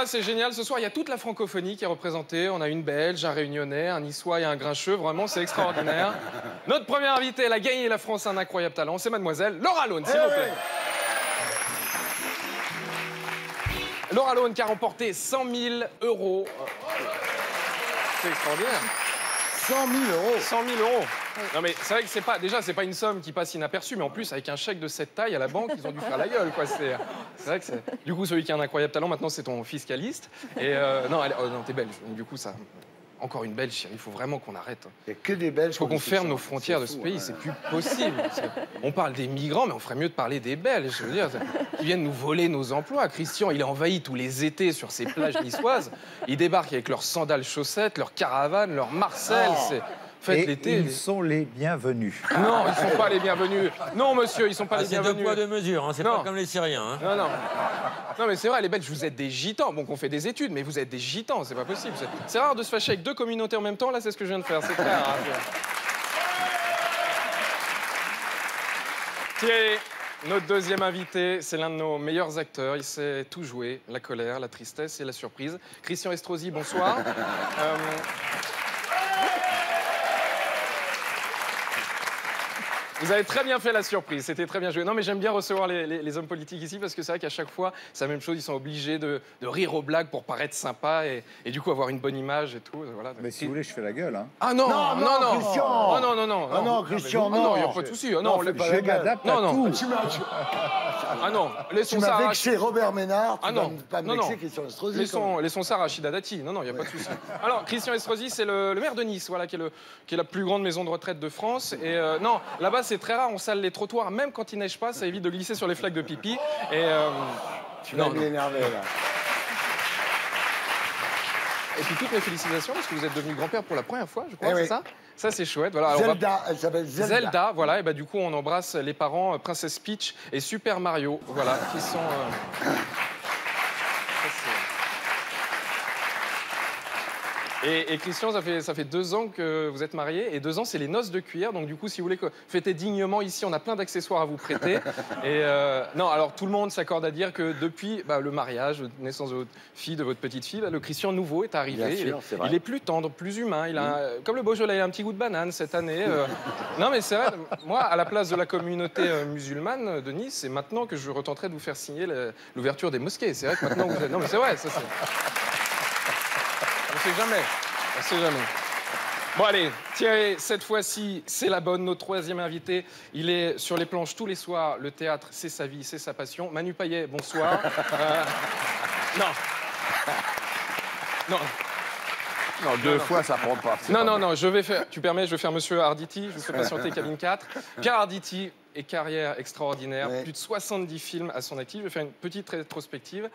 moi, c'est génial. Ce soir, il y a toute la francophonie qui est représentée. On a une Belge, un Réunionnais, un Niçois et un Grincheux. Vraiment, c'est extraordinaire. Notre première invitée, elle a gagné la France un incroyable talent. C'est mademoiselle Laura Lone, s'il vous plaît. Laura Lone qui a remporté 100 000 €. C'est extraordinaire. 100 000 €. 100 000 €. Non mais c'est vrai que c'est pas, déjà c'est pas une somme qui passe inaperçue, mais en plus avec un chèque de cette taille à la banque, ils ont dû faire la gueule quoi. C'est vrai que c'est. Du coup celui qui a un incroyable talent maintenant c'est ton fiscaliste. Et non, non t'es belge. Donc, du coup ça. Encore une Belge, il faut vraiment qu'on arrête. Il n'y a que des Belges. Il faut qu'on ferme nos frontières de ce pays, c'est plus possible. On parle des migrants, mais on ferait mieux de parler des Belges. Je veux dire, qui viennent nous voler nos emplois. Christian, il est envahi tous les étés sur ces plages niçoises. Ils débarquent avec leurs sandales chaussettes, leurs caravanes, leurs Marcel. Faites l'été. Ils sont les bienvenus. Non, ils ne sont pas les bienvenus. Non, monsieur, ils ne sont pas les bienvenus. C'est deux poids, deux mesures, hein. C'est pas comme les Syriens. Hein. Non, non. Non, mais c'est vrai, les Belges, vous êtes des gitans. Bon, qu'on fait des études, mais vous êtes des gitans, c'est pas possible. C'est rare de se fâcher avec deux communautés en même temps. Là, c'est ce que je viens de faire, c'est très rare. Thierry, notre deuxième invité, c'est l'un de nos meilleurs acteurs. Il sait tout jouer, la colère, la tristesse et la surprise. Christian Estrosi, bonsoir. Vous avez très bien fait la surprise, c'était très bien joué. Non, mais j'aime bien recevoir les hommes politiques ici parce que c'est vrai qu'à chaque fois, c'est la même chose, ils sont obligés de rire aux blagues pour paraître sympa et du coup avoir une bonne image et tout. Voilà. Mais si vous voulez, je fais la gueule. Hein. Ah non, non, non, Christian. Oh non, non, non. Ah non, Christian, non. Non, il n'y a pas de souci. Non, on fait pas Je la gueule. m'adapte à Non, non. tout. Ah non, Tu laissons m'as ça à vexé Robert Ménard, tu Ah vas non, pas me non, non. vexer Christian Estrosi. Laissons ça à Rachida Dati. Non, non, il n'y a pas de souci. Alors, Christian Estrosi, c'est le maire de Nice, voilà, qui est la plus grande maison de retraite de France. Et non, là-bas, c'est très rare, on sale les trottoirs, même quand il neige pas, ça évite de glisser sur les flaques de pipi. Et Tu vas m'énerver, là. Et puis toutes mes félicitations, parce que vous êtes devenu grand-père pour la première fois, je crois, Eh c'est oui. ça? Ça, c'est chouette. Voilà, alors, Zelda, elle s'appelle Zelda. Zelda, voilà, et bah du coup on embrasse les parents Princesse Peach et Super Mario, voilà, qui sont. Et Christian, ça fait 2 ans que vous êtes mariés, et 2 ans c'est les noces de cuir, donc du coup si vous voulez fêter dignement ici, on a plein d'accessoires à vous prêter. Et non, alors tout le monde s'accorde à dire que depuis le mariage, la naissance de votre fille, de votre petite fille, le Christian nouveau est arrivé. Bien sûr, c'est vrai. Il est plus tendre, plus humain, il a comme le Beaujolais, il a un petit goût de banane cette année. Non mais c'est vrai, moi à la place de la communauté musulmane de Nice, c'est maintenant que je retenterai de vous faire signer l'ouverture des mosquées. C'est vrai que maintenant vous êtes... Non mais c'est vrai, ça c'est... On sait jamais, on sait jamais. Bon allez, Thierry, cette fois-ci, c'est la bonne. Notre troisième invité, il est sur les planches tous les soirs. Le théâtre, c'est sa vie, c'est sa passion. Manu Payet, bonsoir. Non. Non. Non, deux fois, ça prend pas. Non, non, non, je vais faire, tu permets, je vais faire Monsieur Arditi, je vous fais patienter cabine 4. Pierre Arditi est carrière extraordinaire, Ouais. plus de 70 films à son actif. Je vais faire une petite rétrospective.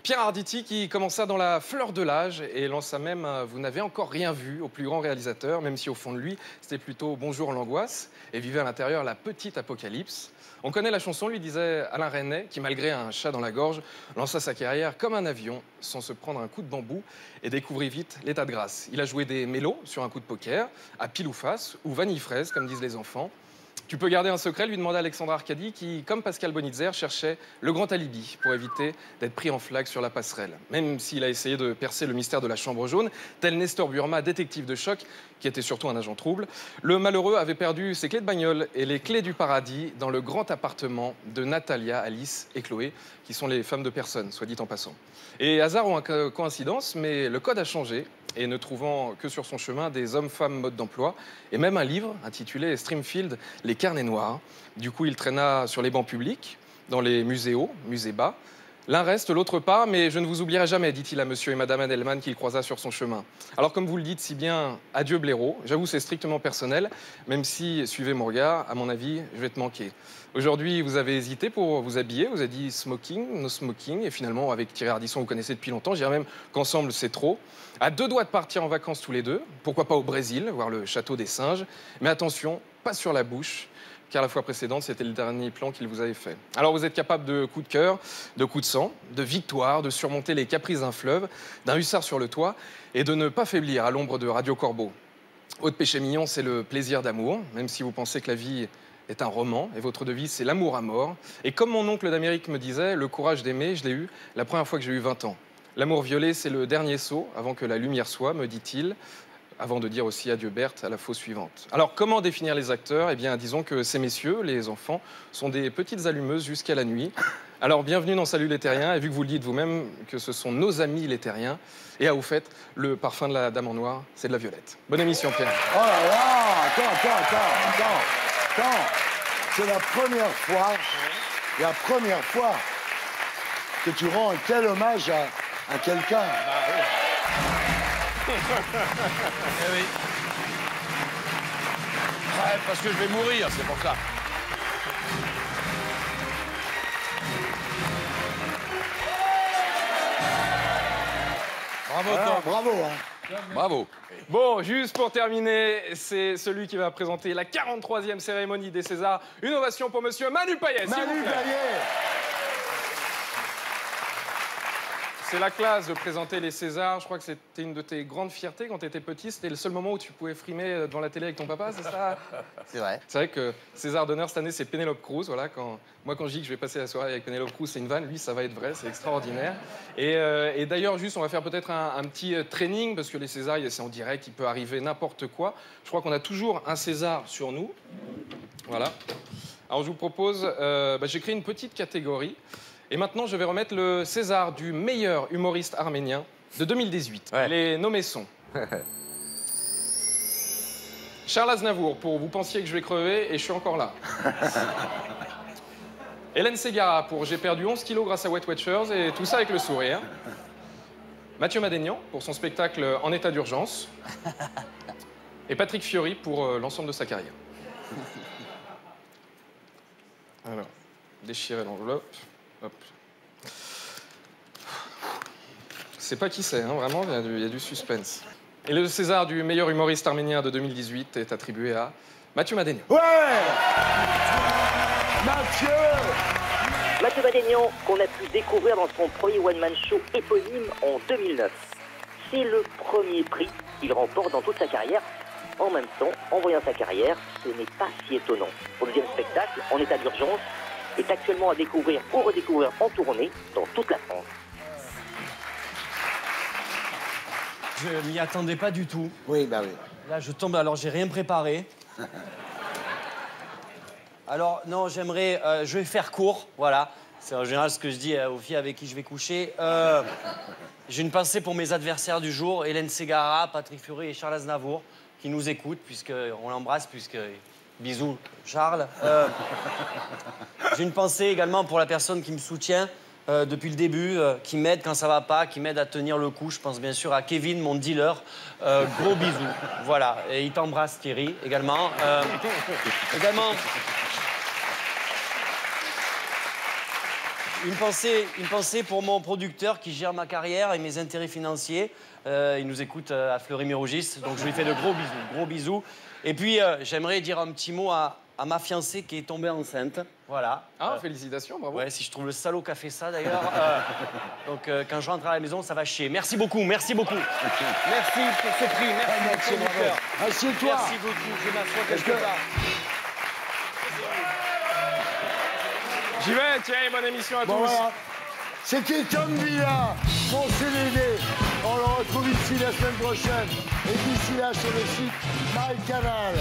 Pierre Arditi qui commença dans la fleur de l'âge et lança même Vous n'avez encore rien vu au plus grand réalisateur, même si au fond de lui, c'était plutôt Bonjour l'angoisse et vivait à l'intérieur la petite apocalypse. On connaît la chanson, lui disait Alain Resnais, qui malgré un chat dans la gorge, lança sa carrière comme un avion, sans se prendre un coup de bambou et découvrit vite l'état de grâce. Il a joué des mélos sur un coup de poker, à pile ou face, ou vanille fraise, comme disent les enfants. Tu peux garder un secret, lui demanda Alexandra Arcadi, qui, comme Pascal Bonitzer, cherchait le grand alibi pour éviter d'être pris en flag sur la passerelle. Même s'il a essayé de percer le mystère de la chambre jaune, tel Nestor Burma, détective de choc, qui était surtout un agent trouble, le malheureux avait perdu ses clés de bagnole et les clés du paradis dans le grand appartement de Natalia, Alice et Chloé, qui sont les femmes de personne, soit dit en passant. Et hasard ou coïncidence, mais le code a changé. Et ne trouvant que sur son chemin des hommes-femmes mode d'emploi, et même un livre intitulé Streamfield, Les carnets noirs. Du coup, il traîna sur les bancs publics, dans les musées hauts, musées bas. L'un reste, l'autre pas, mais je ne vous oublierai jamais, dit-il à monsieur et madame Adelman qu'il croisa sur son chemin. Alors, comme vous le dites si bien, adieu blaireau. J'avoue, c'est strictement personnel, même si, suivez mon regard, à mon avis, je vais te manquer. Aujourd'hui, vous avez hésité pour vous habiller, vous avez dit smoking, no smoking, et finalement, avec Thierry Ardisson, vous connaissez depuis longtemps, je dirais même qu'ensemble, c'est trop. À 2 doigts de partir en vacances tous les deux, pourquoi pas au Brésil, voir le château des singes, mais attention, pas sur la bouche, car la fois précédente, c'était le dernier plan qu'il vous avait fait. Alors vous êtes capable de coups de cœur, de coups de sang, de victoire, de surmonter les caprices d'un fleuve, d'un hussard sur le toit, et de ne pas faiblir à l'ombre de Radio Corbeau. Autre péché mignon, c'est le plaisir d'amour, même si vous pensez que la vie est un roman, et votre devise, c'est l'amour à mort. Et comme mon oncle d'Amérique me disait, le courage d'aimer, je l'ai eu la première fois que j'ai eu 20 ans. L'amour violet, c'est le dernier saut avant que la lumière soit, me dit-il, avant de dire aussi adieu Berthe à la faux suivante. Alors, comment définir les acteurs? Eh bien, disons que ces messieurs, les enfants, sont des petites allumeuses jusqu'à la nuit. Alors, bienvenue dans Salut les Terriens, et vu que vous le dites vous-même, que ce sont nos amis les Terriens, et au fait, le parfum de la dame en noir, c'est de la violette. Bonne émission, Pierre. Oh là là, attends. C'est la première fois que tu rends un tel hommage à quelqu'un. Eh oui. Ouais, parce que je vais mourir, c'est pour ça. Bravo, Voilà, Tom. bravo. Hein. Bravo. Bon, juste pour terminer, c'est celui qui va présenter la 43e cérémonie des Césars. Une ovation pour monsieur Manu Payet, s'il vous Manu plaît. Payet. C'est la classe de présenter les Césars. Je crois que c'était une de tes grandes fiertés quand tu étais petit. C'était le seul moment où tu pouvais frimer devant la télé avec ton papa, c'est ça? C'est vrai. C'est vrai que César d'honneur cette année, c'est Pénélope Cruz. Voilà, moi, quand je dis que je vais passer la soirée avec Pénélope Cruz, c'est une vanne. Lui, ça va être vrai, c'est extraordinaire. Et d'ailleurs, juste, on va faire peut-être un petit training, parce que les Césars, c'est en direct, il peut arriver n'importe quoi. Je crois qu'on a toujours un César sur nous. Voilà. Alors, je vous propose, j'ai créé une petite catégorie. Et maintenant, je vais remettre le César du meilleur humoriste arménien de 2018. Ouais. Les nommés sont... Charles Aznavour, pour Vous pensiez que je vais crever et je suis encore là. Hélène Ségara, pour J'ai perdu 11 kilos grâce à Wet Watchers et tout ça avec le sourire. Mathieu Madénian, pour son spectacle En état d'urgence. Et Patrick Fiori, pour l'ensemble de sa carrière. Alors, déchirer l'enveloppe. Hop. C'est pas qui c'est, hein, vraiment, il y a du suspense. Et le César du meilleur humoriste arménien de 2018 est attribué à Mathieu Madénian. Ouais. Mathieu Madénian, qu'on a pu découvrir dans son premier one-man show éponyme en 2009. C'est le premier prix qu'il remporte dans toute sa carrière. En même temps, en voyant sa carrière, ce n'est pas si étonnant. Son deuxième spectacle, En état d'urgence, est actuellement à découvrir ou redécouvrir en tournée dans toute la France. Je m'y attendais pas du tout. Oui, bah oui. Là, je tombe, alors j'ai rien préparé. Alors, non, j'aimerais... je vais faire court, voilà. C'est en général ce que je dis aux filles avec qui je vais coucher. J'ai une pensée pour mes adversaires du jour, Hélène Ségara, Patrick Fiori et Charles Aznavour, qui nous écoutent, puisqu'on l'embrasse, Bisous, Charles. J'ai une pensée également pour la personne qui me soutient depuis le début, qui m'aide quand ça va pas, qui m'aide à tenir le coup. Je pense bien sûr à Kevin, mon dealer. Gros bisous. Voilà. Et il t'embrasse, Thierry, également. Une pensée pour mon producteur qui gère ma carrière et mes intérêts financiers. Il nous écoute à Fleury-Mérogis, donc je lui fais de gros bisous. Et puis, j'aimerais dire un petit mot à ma fiancée qui est tombée enceinte. Voilà. Ah, félicitations, bravo. Ouais, si je trouve le salaud qui a fait ça, d'ailleurs. Donc, quand je rentre à la maison, ça va chier. Merci beaucoup. Merci pour ce prix. Merci bravo. cœur. Assieds-toi. Merci beaucoup. Je m'assois quelque part. J'y vais, Thierry, bonne émission à tous. Voilà. C'était Tom Villa, mon CDD. On le retrouve ici la semaine prochaine. Et d'ici là, sur le site MyCanal.